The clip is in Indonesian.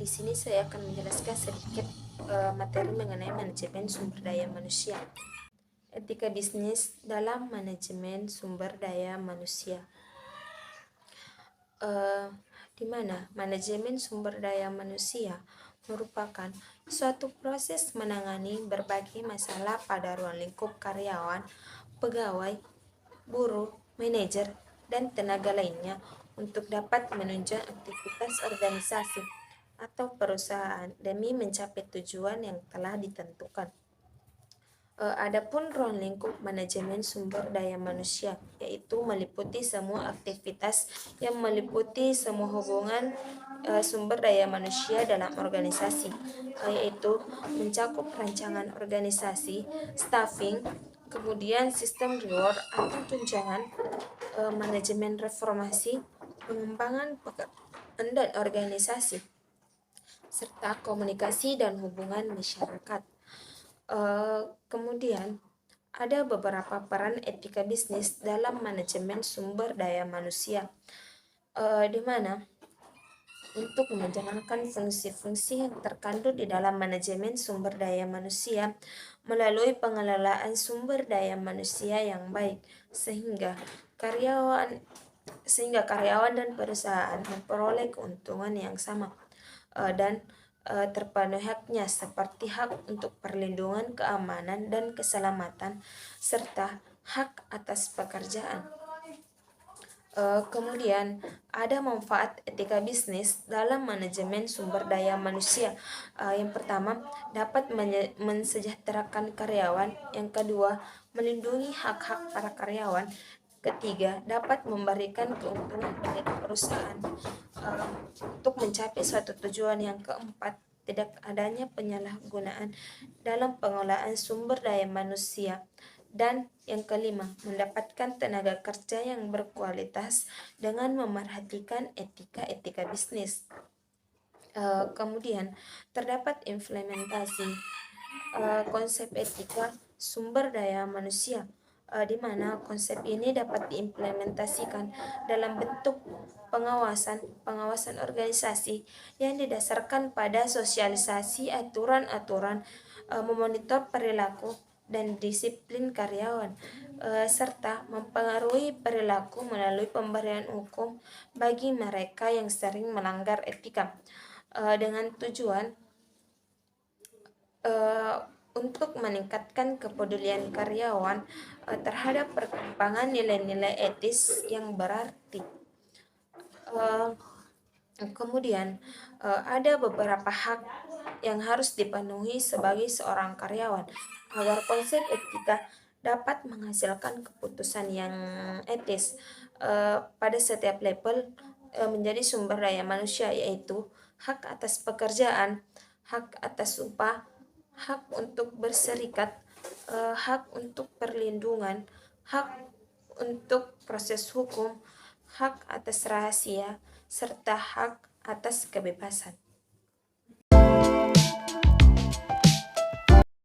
di sini saya akan menjelaskan sedikit materi mengenai manajemen sumber daya manusia. Etika bisnis dalam manajemen sumber daya manusia. Di mana manajemen sumber daya manusia merupakan suatu proses menangani berbagai masalah pada ruang lingkup karyawan, pegawai, buruh, manajer, dan tenaga lainnya untuk dapat menunjang aktivitas organisasi atau perusahaan demi mencapai tujuan yang telah ditentukan. Adapun ruang lingkup manajemen sumber daya manusia, yaitu meliputi semua aktivitas yang meliputi semua hubungan sumber daya manusia dalam organisasi, yaitu mencakup rancangan organisasi, staffing, kemudian sistem reward atau tunjangan, manajemen reformasi, pengembangan pekerjaan dan organisasi, serta komunikasi dan hubungan masyarakat. Kemudian ada beberapa peran etika bisnis dalam manajemen sumber daya manusia, di mana untuk menjalankan fungsi-fungsi yang terkandung di dalam manajemen sumber daya manusia melalui pengelolaan sumber daya manusia yang baik sehingga karyawan dan perusahaan memperoleh keuntungan yang sama dan terpenuhi haknya seperti hak untuk perlindungan keamanan dan keselamatan serta hak atas pekerjaan. Kemudian ada manfaat etika bisnis dalam manajemen sumber daya manusia. Yang pertama, dapat mensejahterakan karyawan. Yang kedua, melindungi hak-hak para karyawan. Ketiga, dapat memberikan keuntungan bagi perusahaan untuk mencapai suatu tujuan. Yang keempat, tidak adanya penyalahgunaan dalam pengelolaan sumber daya manusia. Dan yang kelima, mendapatkan tenaga kerja yang berkualitas dengan memerhatikan etika bisnis. Kemudian, terdapat implementasi konsep etika sumber daya manusia, di mana konsep ini dapat diimplementasikan dalam bentuk pengawasan organisasi yang didasarkan pada sosialisasi aturan-aturan, memonitor perilaku dan disiplin karyawan, serta mempengaruhi perilaku melalui pemberian hukum bagi mereka yang sering melanggar etika, dengan tujuan untuk meningkatkan kepedulian karyawan terhadap perkembangan nilai-nilai etis yang berarti. Kemudian ada beberapa hak yang harus dipenuhi sebagai seorang karyawan agar konsep etika dapat menghasilkan keputusan yang etis pada setiap level menjadi sumber daya manusia, yaitu hak atas pekerjaan, hak atas upah, hak untuk berserikat, hak untuk perlindungan, hak untuk proses hukum, hak atas rahasia, serta hak atas kebebasan.